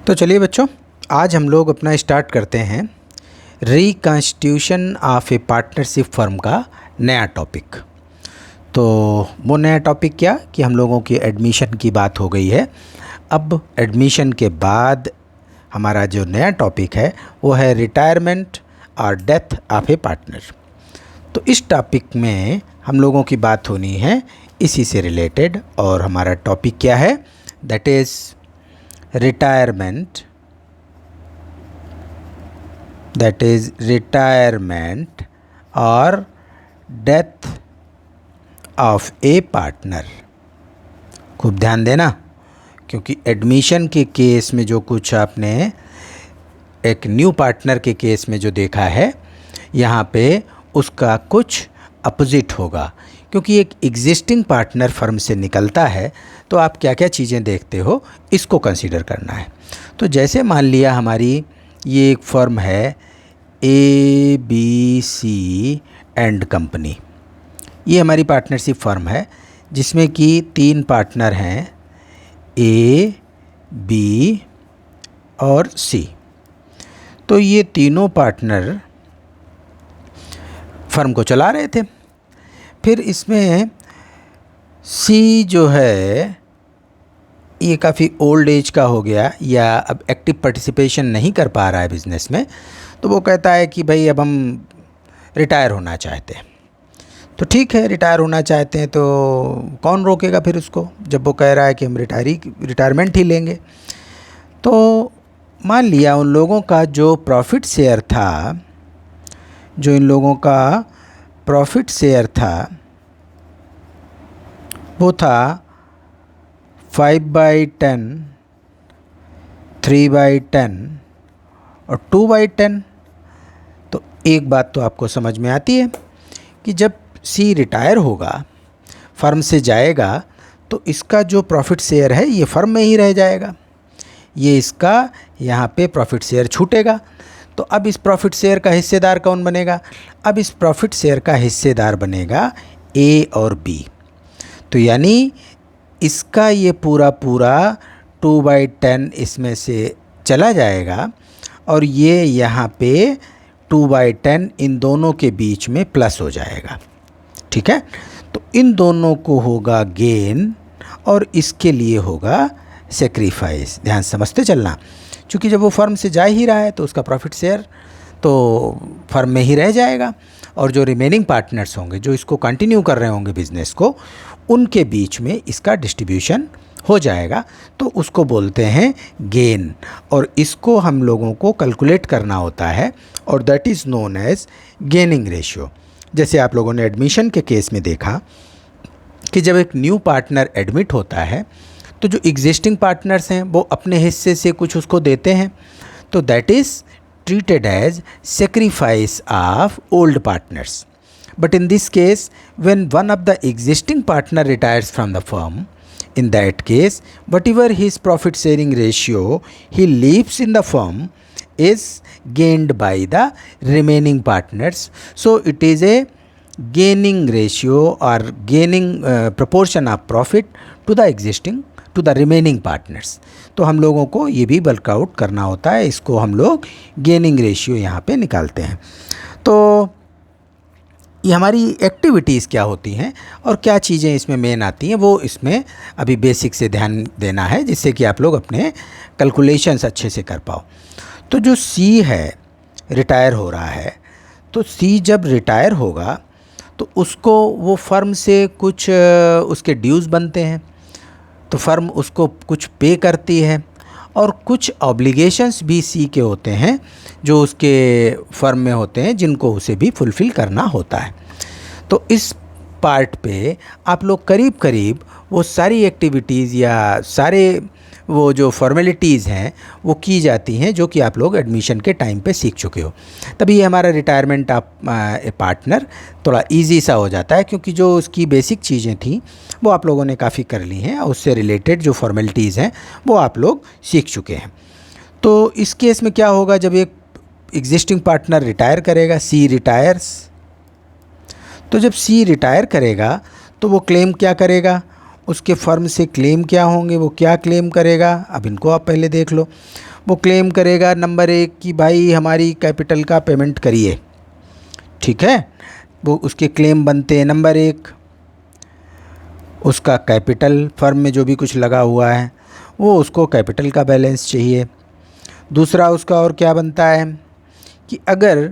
तो चलिए बच्चों, आज हम लोग अपना स्टार्ट करते हैं reconstitution of A partnership firm का नया टॉपिक। तो वो नया टॉपिक क्या कि हम लोगों की एडमिशन की बात हो गई है। अब एडमिशन के बाद हमारा जो नया टॉपिक है वो है रिटायरमेंट और डेथ ऑफ ए पार्टनर। तो इस टॉपिक में हम लोगों की बात होनी है इसी से रिलेटेड, और हमारा टॉपिक क्या है, that is retirement, that is retirement और डेथ ऑफ ए पार्टनर। खूब ध्यान देना, क्योंकि एडमिशन के केस में जो कुछ आपने एक न्यू पार्टनर के केस में जो देखा है, यहाँ पे उसका कुछ अपोजिट होगा। क्योंकि एक एग्जिस्टिंग पार्टनर फर्म से निकलता है तो आप क्या क्या चीज़ें देखते हो, इसको कंसीडर करना है। तो जैसे मान लिया हमारी ये एक फर्म है ABC एंड कंपनी। ये हमारी पार्टनरशिप फर्म है जिसमें कि 3 पार्टनर हैं, A, B और C। तो ये तीनों पार्टनर फर्म को चला रहे थे। फिर इसमें C जो है ये काफ़ी ओल्ड एज का हो गया, या अब एक्टिव पार्टिसिपेशन नहीं कर पा रहा है बिज़नेस में, तो वो कहता है कि भाई अब हम रिटायर होना चाहते हैं। तो ठीक है, रिटायर होना चाहते हैं तो कौन रोकेगा फिर उसको, जब वो कह रहा है कि हम रिटायरमेंट ही लेंगे। तो मान लिया उन लोगों का जो प्रॉफिट शेयर था, जो इन लोगों का प्रॉफिट शेयर था वो था 5/10, 3/10 और 2/10। तो एक बात तो आपको समझ में आती है कि जब C रिटायर होगा, फर्म से जाएगा, तो इसका जो प्रॉफिट शेयर है ये फर्म में ही रह जाएगा, ये इसका यहाँ पे प्रॉफिट शेयर छूटेगा। तो अब इस प्रॉफिट शेयर का हिस्सेदार कौन बनेगा? अब इस प्रॉफिट शेयर का हिस्सेदार बनेगा A और B। तो यानी इसका ये पूरा 2/10 इसमें से चला जाएगा, और ये यहाँ पे 2/10 इन दोनों के बीच में प्लस हो जाएगा। ठीक है, तो इन दोनों को होगा गेन और इसके लिए होगा सेक्रीफाइस। ध्यान समझते चलना, क्योंकि जब वो फर्म से जा ही रहा है तो उसका प्रॉफिट शेयर तो फर्म में ही रह जाएगा, और जो रिमेनिंग पार्टनर्स होंगे जो इसको कंटिन्यू कर रहे होंगे बिज़नेस को, उनके बीच में इसका डिस्ट्रीब्यूशन हो जाएगा। तो उसको बोलते हैं गेन, और इसको हम लोगों को कैलकुलेट करना होता है, और that is known as gaining ratio. जैसे आप लोगों ने एडमिशन के केस में देखा कि जब एक न्यू पार्टनर एडमिट होता है तो जो एग्जिस्टिंग पार्टनर्स हैं वो अपने हिस्से से कुछ उसको देते हैं, तो that is treated as sacrifice of old partners. But in this case, when one of the existing partner retires from the firm, in that case, whatever his profit sharing ratio he leaves in the firm is gained by the remaining partners. So it is a gaining ratio or gaining proportion of profit to the remaining partners. तो हम लोगों को ये भी workout करना होता है, इसको हम लोग गेनिंग रेशियो यहाँ पे निकालते हैं। तो ये हमारी एक्टिविटीज़ क्या होती हैं और क्या चीज़ें इसमें मेन आती हैं, वो इसमें अभी बेसिक से ध्यान देना है, जिससे कि आप लोग अपने कैलकुलेशंस अच्छे से कर पाओ। तो जो C है रिटायर हो रहा है, तो C जब रिटायर होगा तो उसको वो फर्म से कुछ उसके ड्यूज़ बनते हैं, तो फर्म उसको कुछ पे करती है, और कुछ ऑब्लिगेशंस भी C के होते हैं जो उसके फर्म में होते हैं, जिनको उसे भी फुलफ़िल करना होता है। तो इस पार्ट पे आप लोग करीब करीब वो सारी एक्टिविटीज़ या सारे वो जो फॉर्मेलिटीज़ हैं वो की जाती हैं, जो कि आप लोग एडमिशन के टाइम पे सीख चुके हो। तभी ये हमारा रिटायरमेंट ऑफ ए पार्टनर थोड़ा इजी सा हो जाता है, क्योंकि जो उसकी बेसिक चीज़ें थी वो आप लोगों ने काफ़ी कर ली हैं, और उससे रिलेटेड जो फॉर्मेलिटीज़ हैं वो आप लोग सीख चुके हैं। तो इस केस में क्या होगा, जब एक एग्जिस्टिंग पार्टनर रिटायर करेगा, C रिटायर्स, तो जब C रिटायर करेगा तो वो क्लेम क्या करेगा, उसके फर्म से क्लेम क्या होंगे, वो क्या क्लेम करेगा, अब इनको आप पहले देख लो। वो क्लेम करेगा नंबर 1 कि भाई हमारी कैपिटल का पेमेंट करिए, ठीक है। वो उसके क्लेम बनते हैं, नंबर 1 उसका कैपिटल, फर्म में जो भी कुछ लगा हुआ है वो उसको कैपिटल का बैलेंस चाहिए। दूसरा उसका और क्या बनता है कि अगर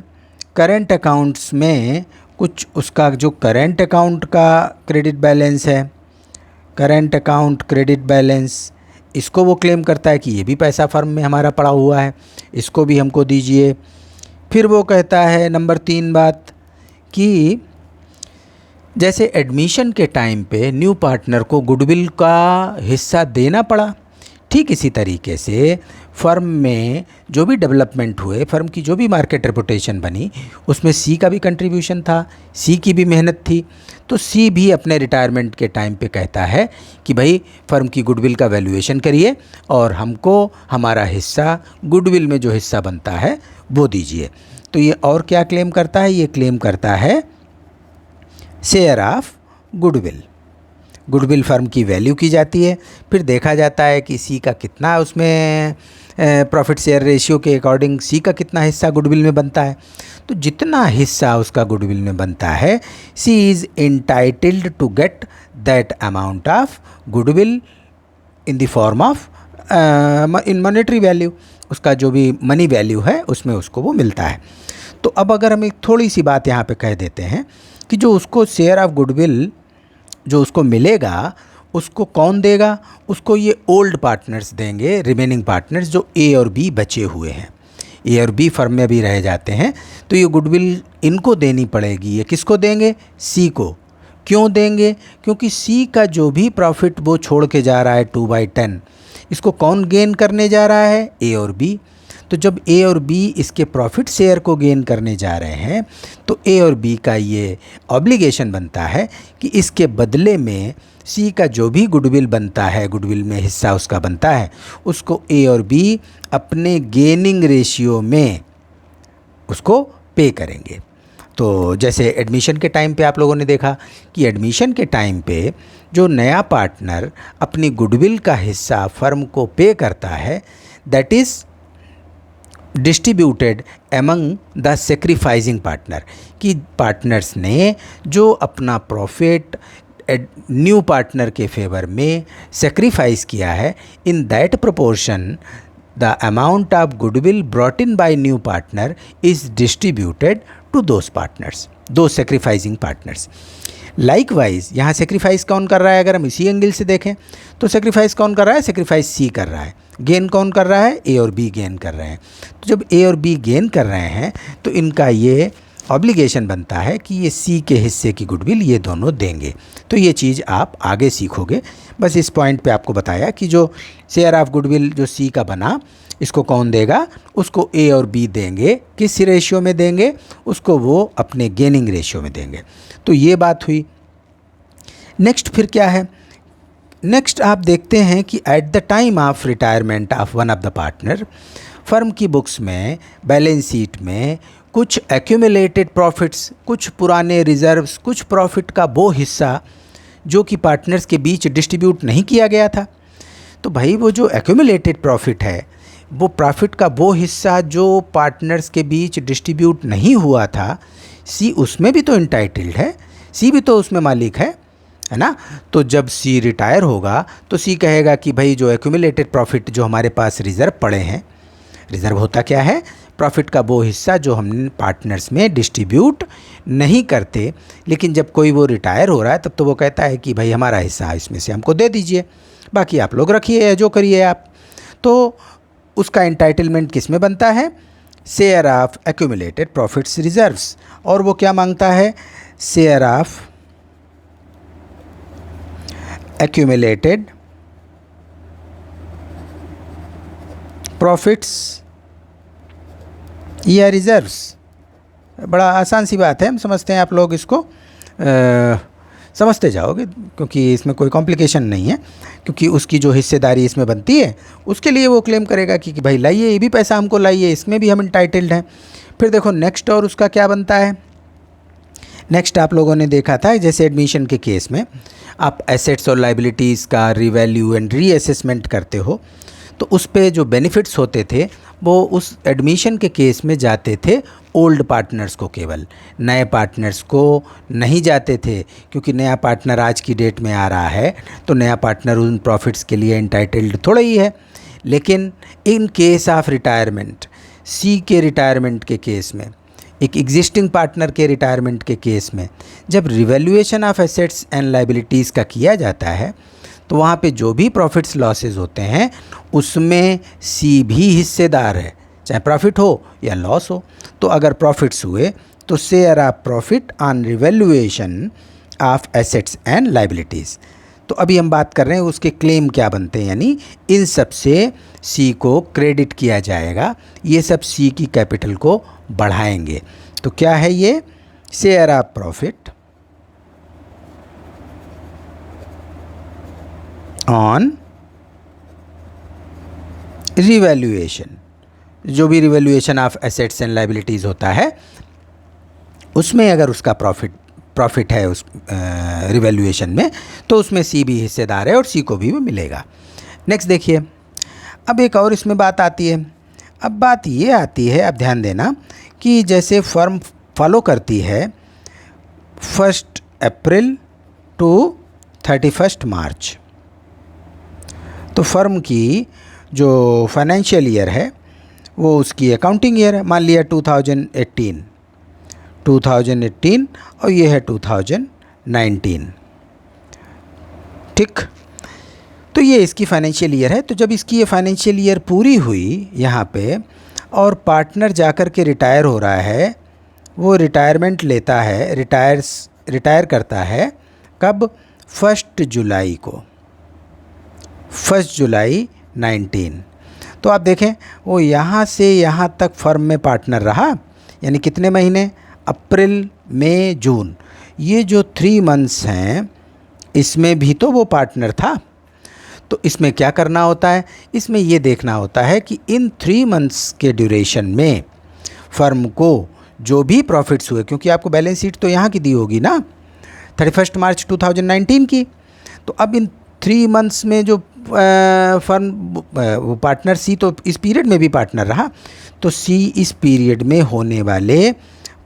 करेंट अकाउंट्स में कुछ उसका जो करेंट अकाउंट का क्रेडिट बैलेंस है, करेंट अकाउंट क्रेडिट बैलेंस, इसको वो क्लेम करता है कि ये भी पैसा फर्म में हमारा पड़ा हुआ है, इसको भी हमको दीजिए। फिर वो कहता है नंबर 3 बात कि जैसे एडमिशन के टाइम पे न्यू पार्टनर को गुडविल का हिस्सा देना पड़ा, ठीक इसी तरीके से फर्म में जो भी डेवलपमेंट हुए, फर्म की जो भी मार्केट रेपुटेशन बनी, उसमें सी का भी कंट्रीब्यूशन था, सी की भी मेहनत थी। तो सी भी अपने रिटायरमेंट के टाइम पे कहता है कि भाई फर्म की गुडविल का वैल्यूएशन करिए और हमको हमारा हिस्सा, गुडविल में जो हिस्सा बनता है वो दीजिए। तो ये और क्या क्लेम करता है, ये क्लेम करता है share of goodwill. Goodwill firm की वैल्यू की जाती है, फिर देखा जाता है कि सी का कितना उसमें प्रॉफिट शेयर रेशियो के अकॉर्डिंग सी का कितना हिस्सा गुडविल में बनता है। तो जितना हिस्सा उसका गुडविल में बनता है, C is entitled to get that amount of goodwill in the form of in monetary value. उसका जो भी मनी वैल्यू है उसमें उसको वो मिलता है। तो अब अगर हम एक थोड़ी सी बात यहाँ पे कह देते हैं कि जो उसको शेयर ऑफ गुडविल जो उसको मिलेगा उसको कौन देगा, उसको ये ओल्ड पार्टनर्स देंगे, रिमेनिंग पार्टनर्स जो ए और बी बचे हुए हैं, ए और बी फर्म में भी रह जाते हैं। तो ये गुडविल इनको देनी पड़ेगी। ये किसको देंगे, सी को। क्यों देंगे, क्योंकि सी का जो भी प्रॉफिट वो छोड़ के जा रहा है 2/10, इसको कौन गेन करने जा रहा है, ए और बी। तो जब ए और बी इसके प्रॉफिट शेयर को गेन करने जा रहे हैं तो ए और बी का ये ऑब्लिगेशन बनता है कि इसके बदले में सी का जो भी गुडविल बनता है, गुडविल में हिस्सा उसका बनता है, उसको ए और बी अपने गेनिंग रेशियो में उसको पे करेंगे। तो जैसे एडमिशन के टाइम पे आप लोगों ने देखा कि एडमिशन के टाइम पे जो नया पार्टनर अपनी गुडविल का हिस्सा फर्म को पे करता है, that is distributed among the sacrificing partner, कि पार्टनर्स ने जो अपना प्रॉफिट न्यू पार्टनर के फेवर में सेक्रीफाइस किया है, in that proportion the amount of goodwill brought in by new partner is distributed to those partners, दो सेक्रीफाइसिंग पार्टनर्स। लाइकवाइज यहाँ सेक्रीफाइस कौन कर रहा है, अगर हम इसी एंगल से देखें तो सेक्रीफाइस कौन कर रहा है, सेक्रीफाइस सी कर रहा है। गेन कौन कर रहा है, ए और बी गेन कर रहे हैं। तो जब ए और बी गेन कर रहे हैं तो इनका ये ऑब्लिगेशन बनता है कि ये सी के हिस्से की गुडविल ये दोनों देंगे। तो ये चीज़ आप आगे सीखोगे। बस इस पॉइंट पे आपको बताया कि जो शेयर ऑफ गुडविल जो सी का बना, इसको कौन देगा, उसको ए और बी देंगे। किस रेशियो में देंगे, उसको वो अपने गेनिंग रेशियो में देंगे। तो ये बात हुई। नेक्स्ट फिर क्या है, नेक्स्ट आप देखते हैं कि eight the time of retirement of one of the partner, firm की बुक्स में, बैलेंस शीट में कुछ एक्यूमुलेटेड प्रॉफिट्स, कुछ पुराने रिजर्व्स, कुछ प्रॉफिट का वो हिस्सा जो कि पार्टनर्स के बीच डिस्ट्रीब्यूट नहीं किया गया था। तो भाई वो जो एक्यूमुलेटेड प्रॉफिट है, वो प्रॉफिट का वो हिस्सा जो पार्टनर्स के बीच डिस्ट्रीब्यूट नहीं हुआ था, सी उसमें भी तो इंटाइटल्ड है, सी भी तो उसमें मालिक है ना। तो जब सी रिटायर होगा तो सी कहेगा कि भाई जो एक्यूमुलेटेड प्रॉफिट जो हमारे पास रिज़र्व पड़े हैं, रिज़र्व होता क्या है, प्रॉफिट का वो हिस्सा जो हम पार्टनर्स में डिस्ट्रीब्यूट नहीं करते, लेकिन जब कोई वो रिटायर हो रहा है तब तो वो कहता है कि भाई हमारा हिस्सा इसमें से हमको दे दीजिए, बाकी आप लोग रखिए या जो करिए आप। तो उसका एंटाइटलमेंट किस में बनता है, share of accumulated profits reserves. और वो क्या मांगता है, शेयर ऑफ एक्यूमुलेटेड प्रॉफिट्स या रिजर्व्स। बड़ा आसान सी बात है, हम समझते हैं, आप लोग इसको समझते जाओगे क्योंकि इसमें कोई कॉम्प्लिकेशन नहीं है। क्योंकि उसकी जो हिस्सेदारी इसमें बनती है उसके लिए वो क्लेम करेगा कि भाई लाइए, ये भी पैसा हमको लाइए, इसमें भी हम इंटाइटल्ड हैं। फिर देखो नेक्स्ट और उसका क्या बनता है। नेक्स्ट आप लोगों ने देखा था जैसे एडमिशन के केस में आप एसेट्स और लाइबिलिटीज़ का रिवैल्यू एंड रीअसेसमेंट करते हो, तो उस पे जो बेनिफिट्स होते थे वो उस एडमिशन के केस में जाते थे ओल्ड पार्टनर्स को, केवल नए पार्टनर्स को नहीं जाते थे, क्योंकि नया पार्टनर आज की डेट में आ रहा है तो नया पार्टनर उन प्रॉफिट्स के लिए एंटाइटल्ड थोड़ा ही है। लेकिन इन केस ऑफ रिटायरमेंट, सी के रिटायरमेंट के केस में, एक एग्जिस्टिंग पार्टनर के रिटायरमेंट के केस में, जब revaluation of assets and liabilities का किया जाता है तो वहाँ पे जो भी प्रॉफिट्स लॉसेस होते हैं उसमें सी भी हिस्सेदार है, चाहे प्रॉफिट हो या लॉस हो। तो अगर प्रॉफिट्स हुए तो share of profit on revaluation of assets and liabilities. तो अभी हम बात कर रहे हैं उसके क्लेम क्या बनते हैं, यानी इन सब से सी को क्रेडिट किया जाएगा, ये सब सी की कैपिटल को बढ़ाएंगे। तो क्या है ये? Share of profit on revaluation, जो भी revaluation of assets and liabilities होता है उसमें अगर उसका प्रॉफिट है उस रिवैल्यूएशन में, तो उसमें सी भी हिस्सेदार है और सी को भी वो मिलेगा। नेक्स्ट देखिए, अब एक और इसमें बात आती है। अब बात ये आती है, अब ध्यान देना कि जैसे फर्म फॉलो करती है 1 अप्रैल टू 31 मार्च, तो फर्म की जो फाइनेंशियल ईयर है वो उसकी अकाउंटिंग ईयर है। मान लिया 2018 और ये है 2019, ठीक। तो ये इसकी फाइनेंशियल ईयर है। तो जब इसकी ये फाइनेंशियल ईयर पूरी हुई यहाँ पे और पार्टनर जाकर के रिटायर हो रहा है, वो रिटायरमेंट लेता है, रिटायर करता है कब? 1 जुलाई को, 1 जुलाई 19। तो आप देखें वो यहाँ से यहाँ तक फर्म में पार्टनर रहा, यानी कितने महीने? अप्रैल, मई, जून, ये जो 3 मंथ्स हैं इसमें भी तो वो पार्टनर था। तो इसमें क्या करना होता है? इसमें ये देखना होता है कि इन 3 मंथ्स के ड्यूरेशन में फर्म को जो भी प्रॉफिट्स हुए, क्योंकि आपको बैलेंस शीट तो यहाँ की दी होगी ना, 31 मार्च 2019 की। तो अब इन 3 मंथ्स में जो फर्म वो पार्टनर सी तो इस पीरियड में भी पार्टनर रहा, तो सी इस पीरियड में होने वाले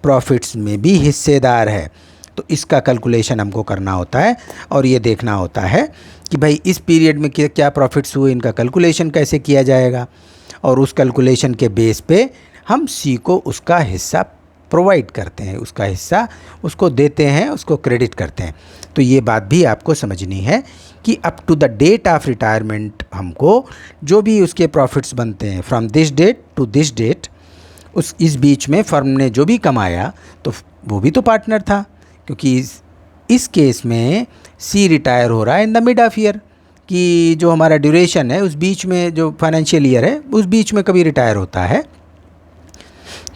प्रॉफिट्स में भी हिस्सेदार है। तो इसका कैलकुलेशन हमको करना होता है और ये देखना होता है कि भाई इस पीरियड में क्या प्रॉफिट्स हुए, इनका कैलकुलेशन कैसे किया जाएगा, और उस कैलकुलेशन के बेस पे हम सी को उसका हिस्सा प्रोवाइड करते हैं, उसका हिस्सा उसको देते हैं, उसको क्रेडिट करते हैं। तो ये बात भी आपको समझनी है कि up to the date of retirement हमको जो भी उसके प्रॉफिट्स बनते हैं from this date to this date, इस बीच में फर्म ने जो भी कमाया तो वो भी तो पार्टनर था, क्योंकि इस केस में सी रिटायर हो रहा है in the mid of year, कि जो हमारा ड्यूरेशन है उस बीच में, जो फाइनेंशियल ईयर है उस बीच में कभी रिटायर होता है।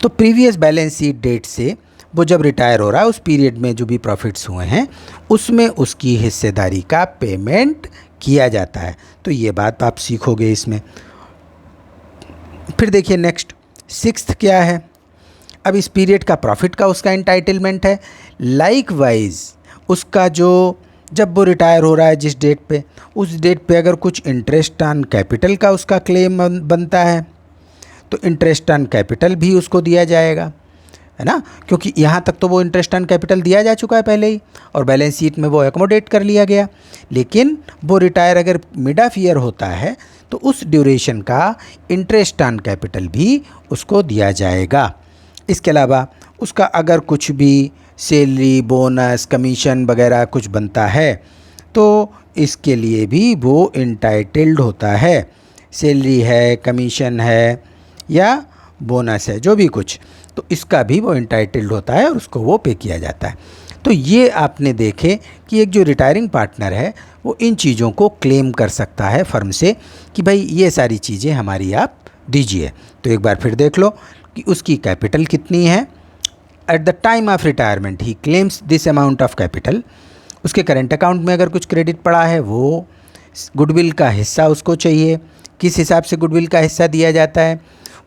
तो प्रीवियस बैलेंस शीट डेट से वो जब रिटायर हो रहा है उस पीरियड में जो भी प्रॉफिट्स हुए हैं उसमें उसकी हिस्सेदारी का पेमेंट किया जाता है। तो ये बात आप सीखोगे इसमें। फिर देखिए नेक्स्ट 6th क्या है? अब इस पीरियड का प्रॉफिट का उसका एंटाइटलमेंट है। लाइकवाइज उसका जो जब वो रिटायर हो रहा है जिस डेट पे, उस डेट पे अगर कुछ इंटरेस्ट ऑन कैपिटल का उसका क्लेम बनता है तो इंटरेस्ट ऑन कैपिटल भी उसको दिया जाएगा, है ना, क्योंकि यहाँ तक तो वो इंटरेस्ट ऑन कैपिटल दिया जा चुका है पहले ही और बैलेंस शीट में वो एकोमोडेट कर लिया गया। लेकिन वो रिटायर अगर मिड ऑफ ईयर होता है तो उस ड्यूरेशन का इंटरेस्ट ऑन कैपिटल भी उसको दिया जाएगा। इसके अलावा उसका अगर कुछ भी सैलरी, बोनस, कमीशन वगैरह कुछ बनता है तो इसके लिए भी वो इंटाइटल्ड होता है। सैलरी है, कमीशन है या बोनस है, जो भी कुछ, तो इसका भी वो इंटाइटल्ड होता है और उसको वो पे किया जाता है। तो ये आपने देखे कि एक जो रिटायरिंग पार्टनर है वो इन चीज़ों को क्लेम कर सकता है फर्म से कि भाई ये सारी चीज़ें हमारी आप दीजिए। तो एक बार फिर देख लो कि उसकी कैपिटल कितनी है। Eight the time of retirement he claims this amount of capital. उसके करेंट अकाउंट में अगर कुछ क्रेडिट पड़ा है वो गुडविल का हिस्सा उसको चाहिए। किस हिसाब से गुडविल का हिस्सा दिया जाता है?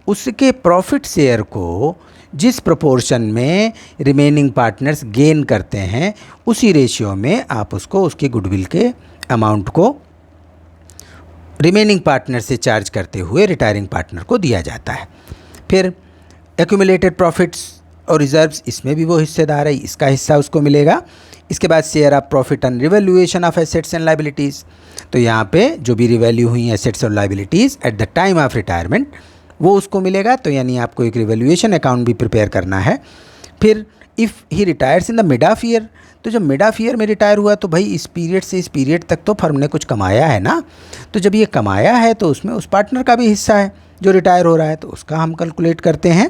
उसके प्रॉफिट शेयर को जिस प्रोपोर्शन में रिमेनिंग पार्टनर्स गेन करते हैं उसी रेशियो में आप उसको उसके गुडविल के अमाउंट को रिमेनिंग पार्टनर से चार्ज करते हुए रिटायरिंग पार्टनर को दिया जाता है। फिर एक्यूमुलेटेड प्रॉफिट्स और रिजर्व्स, इसमें भी वो हिस्सेदार है, इसका हिस्सा उसको मिलेगा। इसके बाद share of profit on revaluation of assets and liabilities, तो यहाँ पे जो भी रिवैल्यू हुई एसेट्स और liabilities eight the time of retirement वो उसको मिलेगा। तो यानी आपको एक रिवैल्यूएशन अकाउंट भी प्रिपेयर करना है। फिर if he retires in the mid of year, तो जब मिड ऑफ ईयर में रिटायर हुआ तो भाई इस पीरियड से इस पीरियड तक तो फर्म ने कुछ कमाया है ना, तो जब ये कमाया है तो उसमें उस पार्टनर का भी हिस्सा है जो रिटायर हो रहा है, तो उसका हम कैलकुलेट करते हैं।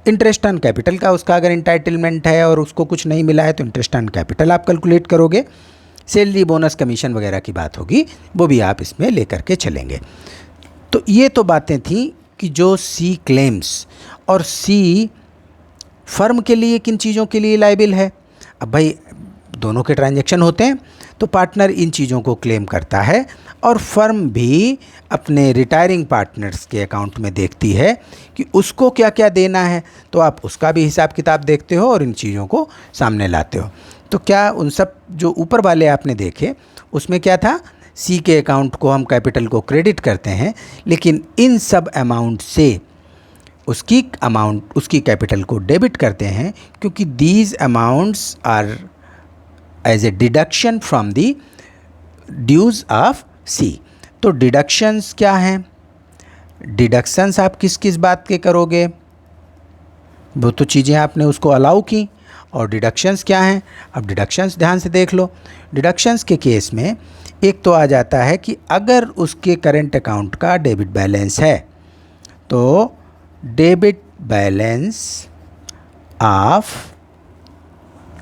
इंटरेस्ट ऑन कैपिटल का, उसका अगर इंटाइटलमेंट है और उसको कुछ नहीं मिला है तो इंटरेस्ट ऑन कैपिटल आप कैलकुलेट करोगे। सैलरी, बोनस, कमीशन वगैरह की बात होगी, वो भी आप इसमें लेकर के चलेंगे। तो ये तो बातें थी कि जो सी क्लेम्स और सी फर्म के लिए किन चीज़ों के लिए लायबिल है। अब भाई दोनों के ट्रांजैक्शन होते हैं तो पार्टनर इन चीज़ों को क्लेम करता है और फर्म भी अपने रिटायरिंग पार्टनर्स के अकाउंट में देखती है कि उसको क्या क्या देना है, तो आप उसका भी हिसाब किताब देखते हो और इन चीज़ों को सामने लाते हो। तो क्या उन सब जो ऊपर वाले आपने देखे उसमें क्या था, सी के अकाउंट को हम कैपिटल को क्रेडिट करते हैं, लेकिन इन सब अमाउंट से उसकी कैपिटल को डेबिट करते हैं, क्योंकि these amounts are as a deduction from the dues of C. तो डिडक्शंस क्या हैं, डिडक्शंस आप किस किस बात के करोगे, वो तो चीज़ें आपने उसको अलाउ की। और डिडक्शंस क्या हैं, अब डिडक्शंस ध्यान से देख लो। डिडक्शंस के केस में एक तो आ जाता है कि अगर उसके करंट अकाउंट का डेबिट बैलेंस है तो debit balance of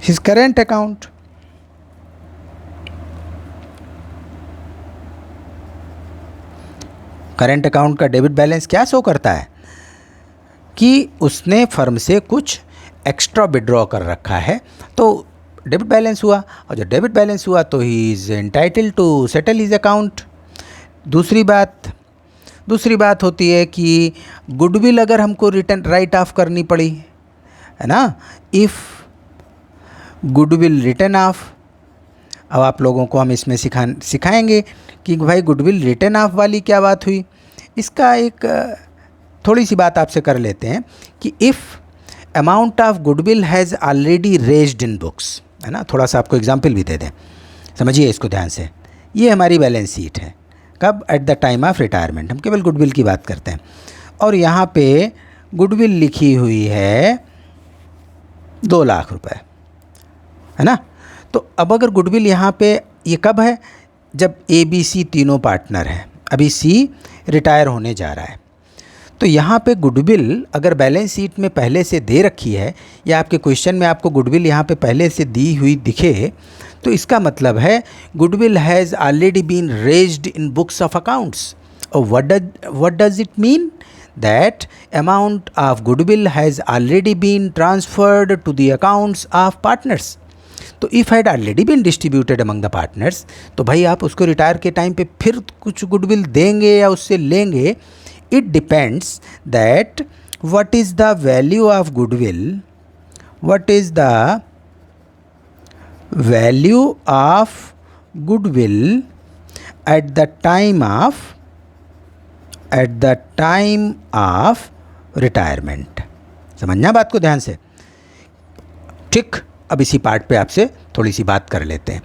his current account, current account का डेबिट बैलेंस क्या शो करता है कि उसने फर्म से कुछ एक्स्ट्रा विड्रॉ कर रखा है, तो डेबिट बैलेंस हुआ। और जब डेबिट बैलेंस हुआ तो he is entitled to settle his account. दूसरी बात होती है कि गुडविल अगर हमको रिटर्न राइट ऑफ करनी पड़ी, है ना, इफ़ गुडविल रिटर्न ऑफ। अब आप लोगों को हम इसमें सिखाएंगे कि भाई गुडविल रिटर्न ऑफ वाली क्या बात हुई। इसका एक थोड़ी सी बात आपसे कर लेते हैं कि if amount of goodwill has already raised in books, है ना, थोड़ा सा आपको एग्जांपल भी दे दें, समझिए इसको ध्यान से। ये हमारी बैलेंस शीट है, कब, eight the time of retirement, हम केवल गुडविल की बात करते हैं। और यहाँ पे गुडविल लिखी हुई है 2 लाख रुपए, है ना। तो अब अगर गुडविल यहाँ पे ये कब है, जब ए बी सी तीनों पार्टनर हैं, अभी सी रिटायर होने जा रहा है, तो यहाँ पे गुडविल अगर बैलेंस शीट में पहले से दे रखी है या आपके क्वेश्चन में आपको गुडविल यहाँ पे पहले से दी हुई दिखे, तो इसका मतलब है goodwill has already been raised in books of accounts. और what does it mean, that amount of goodwill has already been transferred to the accounts of partners. तो if had already been distributed among the partners, तो भाई आप उसको retire के time पे फिर कुछ गुडविल देंगे या उससे लेंगे, it depends that what is the value of goodwill, what is the value of goodwill eight the time of retirement. समझना बात को ध्यान से, ठीक। अब इसी पार्ट पे आपसे थोड़ी सी बात कर लेते हैं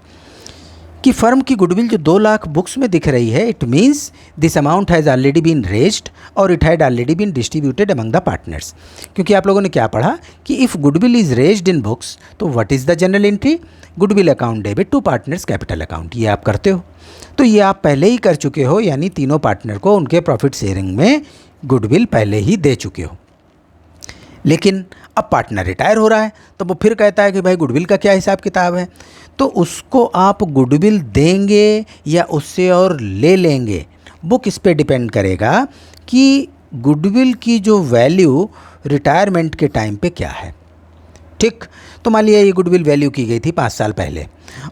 कि फर्म की गुडविल जो 2 लाख बुक्स में दिख रही है, it means this amount has already been raised और it had already been distributed among the partners. क्योंकि आप लोगों ने क्या पढ़ा कि if goodwill is raised in books, तो what is the general entry, goodwill account debit to partners capital account. ये आप करते हो, तो ये आप पहले ही कर चुके हो, यानी तीनों पार्टनर को उनके प्रॉफिट शेयरिंग में गुडविल पहले ही दे चुके हो। लेकिन अब पार्टनर रिटायर हो रहा है, तो वो फिर कहता है कि भाई गुडविल का क्या हिसाब किताब है, तो उसको आप गुडविल देंगे या उससे और ले लेंगे, वो किस पे डिपेंड करेगा कि गुडविल की जो वैल्यू रिटायरमेंट के टाइम पे क्या है, ठीक। तो मान लिया ये गुडविल वैल्यू की गई थी 5 साल पहले,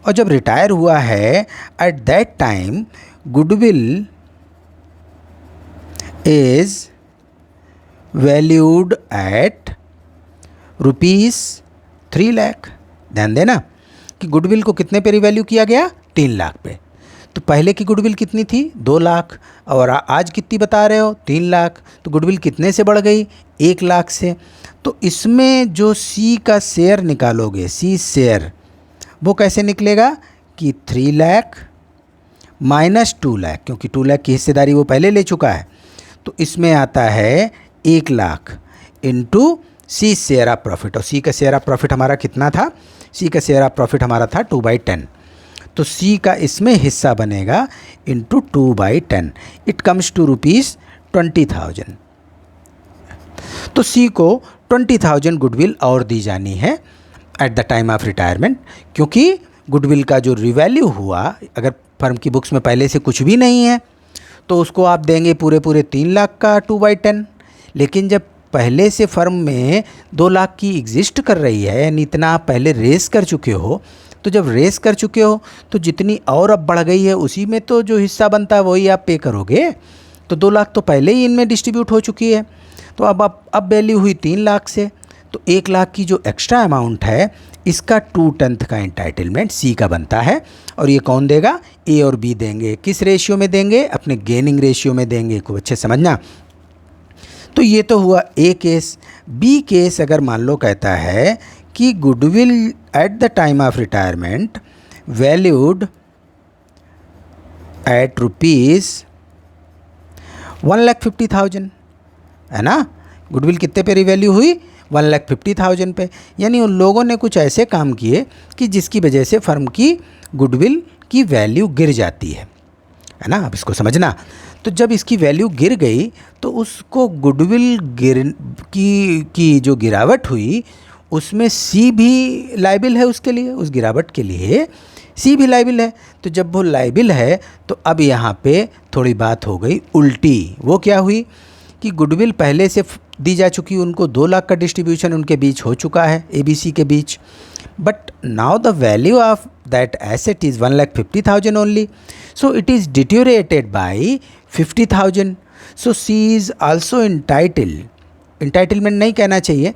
और जब रिटायर हुआ है at that time goodwill is valued at ₹3 lakh. ध्यान देना कि गुडविल को कितने पे रिवैल्यू किया गया, 3 लाख पे। तो पहले की गुडविल कितनी थी? 2 लाख, और आज कितनी बता रहे हो? 3 लाख। तो गुडविल कितने से बढ़ गई? 1 लाख से। तो इसमें जो सी का शेयर निकालोगे, सी शेयर, वो कैसे निकलेगा कि 3 लाख माइनस 2 लाख, क्योंकि 2 लाख की हिस्सेदारी वो पहले ले चुका है। तो इसमें आता है 1 lakh into C share of profit. और सी का शेयर ऑफ प्रॉफिट हमारा कितना था? सी का शेयर ऑफ प्रॉफिट हमारा था 2/10। तो सी का इसमें हिस्सा बनेगा इंटू 2/10। It comes to ₹20,000। तो सी को 20,000 गुडविल और दी जानी है eight the time of retirement, क्योंकि गुडविल का जो रिवैल्यू हुआ, अगर फर्म की बुक्स में पहले से कुछ भी नहीं है तो उसको आप देंगे पूरे 3 लाख का 2/10। लेकिन जब पहले से फर्म में 2 लाख की एग्जिस्ट कर रही है, यानी इतना आप पहले रेस कर चुके हो, तो जब रेस कर चुके हो तो जितनी और अब बढ़ गई है उसी में तो जो हिस्सा बनता है वही आप पे करोगे। तो 2 लाख तो पहले ही इनमें डिस्ट्रीब्यूट हो चुकी है। तो अब वैल्यू हुई 3 लाख से, तो 1 लाख की जो एक्स्ट्रा अमाउंट है इसका 2/10 का एंटाइटलमेंट सी का बनता है। और ये कौन देगा? ए और बी देंगे। किस रेशियो में देंगे? अपने गेनिंग रेशियो में देंगे। को अच्छे समझना। तो ये तो हुआ ए केस। बी केस अगर मान लो कहता है कि goodwill eight the time of retirement valued at ₹1,50,000, है ना। गुडविल कितने पे रिवैल्यू हुई? 1,50,000 पे। यानी उन लोगों ने कुछ ऐसे काम किए कि जिसकी वजह से फर्म की गुडविल की वैल्यू गिर जाती है ना। अब इसको समझना। तो जब इसकी वैल्यू गिर गई तो उसको गुडविल की जो गिरावट हुई उसमें सी भी लायबिल है उसके लिए, उस गिरावट के लिए सी भी लायबिल है। तो जब वो लायबिल है तो अब यहाँ पे थोड़ी बात हो गई उल्टी। वो क्या हुई कि गुडविल पहले से दी जा चुकी, उनको 2 लाख का डिस्ट्रीब्यूशन उनके बीच हो चुका है, ABC के बीच। But now the value of that asset is 1,50,000 only, so it is deteriorated by 50,000। So C is also entitled, entitlement नहीं कहना चाहिए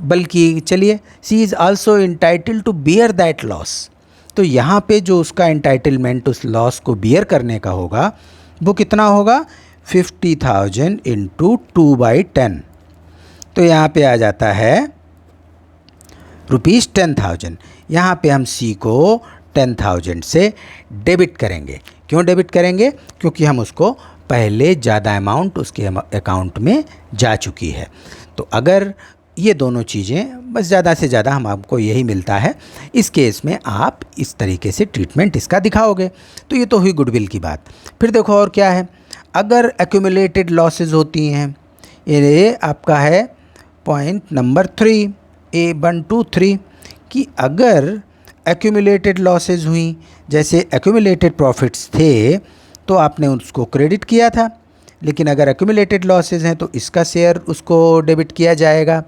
बल्कि चलिए C is also entitled to bear that loss. तो यहाँ पे जो उसका इंटाइटलमेंट उस लॉस को बियर करने का होगा वो कितना होगा? 50,000 इंटू 2/10। तो यहाँ पे आ जाता है ₹10,000। यहाँ पे हम सी को 10,000 से डेबिट करेंगे। क्यों डेबिट करेंगे? क्योंकि हम उसको पहले ज़्यादा अमाउंट उसके अकाउंट में जा चुकी है। तो अगर ये दोनों चीज़ें बस ज़्यादा से ज़्यादा हम आपको यही मिलता है, इस केस में आप इस तरीके से ट्रीटमेंट इसका दिखाओगे। तो ये तो हुई गुडविल की बात। फिर देखो और क्या है। अगर एक्यूमुलेटेड लॉसेज होती हैं, ये आपका है पॉइंट नंबर 3 A1 2 3 कि अगर एक्यूमुलेटेड लॉसेज हुई, जैसे एक्यूमुलेटेड प्रॉफिट्स थे तो आपने उसको क्रेडिट किया था, लेकिन अगर एक्यूमुलेटेड लॉसेज हैं तो इसका शेयर उसको डेबिट किया जाएगा।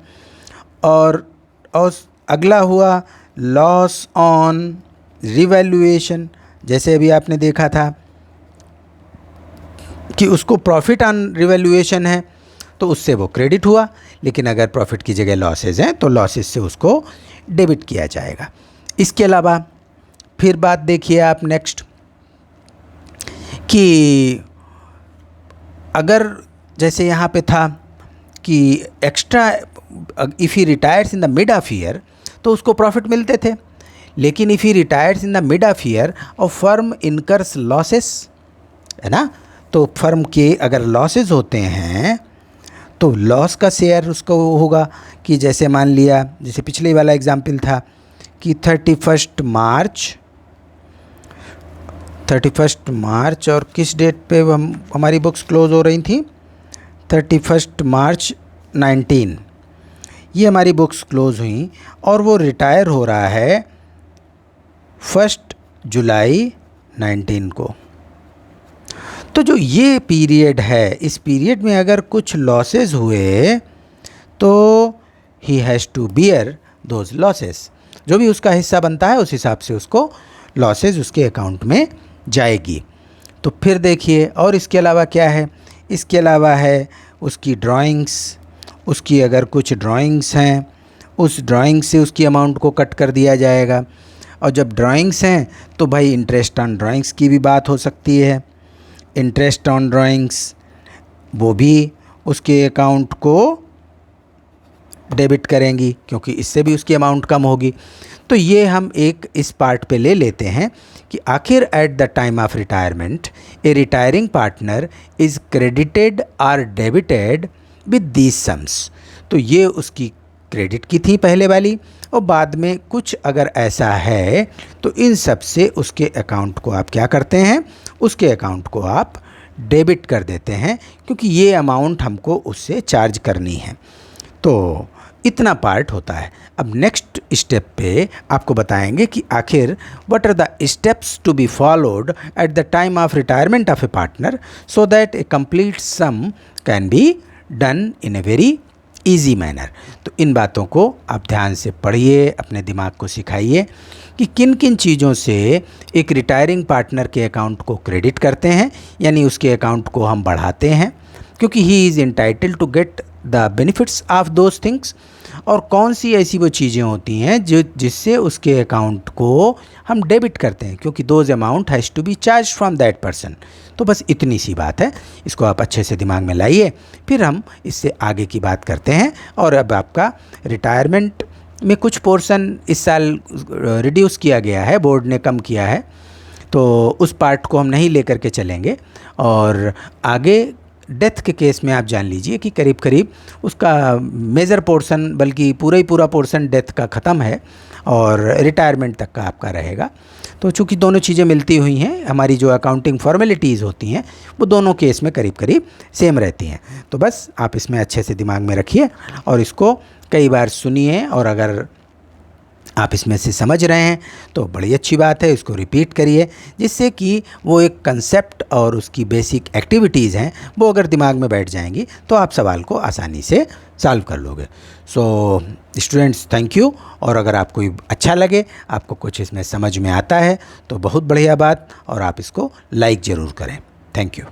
और अगला हुआ लॉस ऑन रिवैल्यूएशन, जैसे अभी आपने देखा था कि उसको प्रॉफिट ऑन रिवैल्यूएशन है तो उससे वो क्रेडिट हुआ, लेकिन अगर प्रॉफिट की जगह लॉसेज हैं तो लॉसेज से उसको डेबिट किया जाएगा। इसके अलावा फिर बात देखिए आप नेक्स्ट कि अगर जैसे यहाँ पे था कि extra if he retires in the mid of year तो उसको प्रॉफिट मिलते थे, लेकिन if he retires in the mid of year और फर्म इनकर्स लॉसेस, है ना। तो फर्म के अगर लॉसेस होते हैं तो लॉस का शेयर उसको होगा कि जैसे मान लिया, जैसे पिछले वाला एग्जाम्पल था कि 31 मार्च और किस डेट पे हमारी बुक्स क्लोज़ हो रही थी? 31 मार्च 19 ये हमारी बुक्स क्लोज़ हुई और वो रिटायर हो रहा है 1 जुलाई 19 को। तो जो ये पीरियड है, इस पीरियड में अगर कुछ लॉसेस हुए तो he has to bear those losses. जो भी उसका हिस्सा बनता है उस हिसाब से उसको लॉसेस उसके अकाउंट में जाएगी। तो फिर देखिए और इसके अलावा क्या है? इसके अलावा है उसकी ड्राइंग्स, उसकी अगर कुछ ड्राइंग्स हैं उस ड्राइंग से उसकी अमाउंट को कट कर दिया जाएगा। और जब ड्राइंग्स हैं तो भाई इंटरेस्ट ऑन ड्राइंग्स की भी बात हो सकती है। इंटरेस्ट ऑन ड्राइंग्स वो भी उसके अकाउंट को डेबिट करेंगी, क्योंकि इससे भी उसकी अमाउंट कम होगी। तो ये हम एक इस पार्ट पे ले लेते हैं कि आखिर eight the time of retirement A retiring partner is credited और डेबिटेड विद दीज सम्स। तो ये उसकी क्रेडिट की थी पहले वाली, और बाद में कुछ अगर ऐसा है तो इन सब से उसके अकाउंट को आप क्या करते हैं, उसके अकाउंट को आप डेबिट कर देते हैं, क्योंकि ये अमाउंट हमको उससे चार्ज करनी है। तो इतना पार्ट होता है। अब नेक्स्ट स्टेप पे आपको बताएंगे कि आखिर what are the steps to be followed at the time of retirement of a partner so that a complete sum can be done in a very easy manner. तो इन बातों को आप ध्यान से पढ़िए, अपने दिमाग को सिखाइए कि किन किन चीज़ों से एक रिटायरिंग पार्टनर के अकाउंट को क्रेडिट करते हैं, यानी उसके अकाउंट को हम बढ़ाते हैं, क्योंकि he is entitled to get the benefits of those things. और कौन सी ऐसी वो चीज़ें होती हैं जिससे उसके अकाउंट को हम डेबिट करते हैं, क्योंकि those amount has to be charge from that person. तो बस इतनी सी बात है, इसको आप अच्छे से दिमाग में लाइए, फिर हम इससे आगे की बात करते हैं। और अब आपका रिटायरमेंट में कुछ पोर्शन इस साल रिड्यूस किया गया है, बोर्ड ने कम किया है, तो उस पार्ट को हम नहीं लेकर के चलेंगे। और आगे डेथ के केस में आप जान लीजिए कि करीब करीब उसका मेजर पोर्शन, बल्कि पूरा ही पूरा पोर्शन डेथ का ख़त्म है और रिटायरमेंट तक का आपका रहेगा। तो चूँकि दोनों चीज़ें मिलती हुई हैं, हमारी जो अकाउंटिंग फॉर्मेलिटीज़ होती हैं वो दोनों केस में करीब करीब सेम रहती हैं। तो बस आप इसमें अच्छे से दिमाग में रखिए और इसको कई बार सुनिए, और अगर आप इसमें से समझ रहे हैं तो बड़ी अच्छी बात है, इसको रिपीट करिए, जिससे कि वो एक कंसेप्ट और उसकी बेसिक एक्टिविटीज़ हैं वो अगर दिमाग में बैठ जाएंगी तो आप सवाल को आसानी से सॉल्व कर लोगे। So students, thank you. और अगर आपको अच्छा लगे, आपको कुछ इसमें समझ में आता है तो बहुत बढ़िया बात, और आप इसको लाइक ज़रूर करें। Thank you.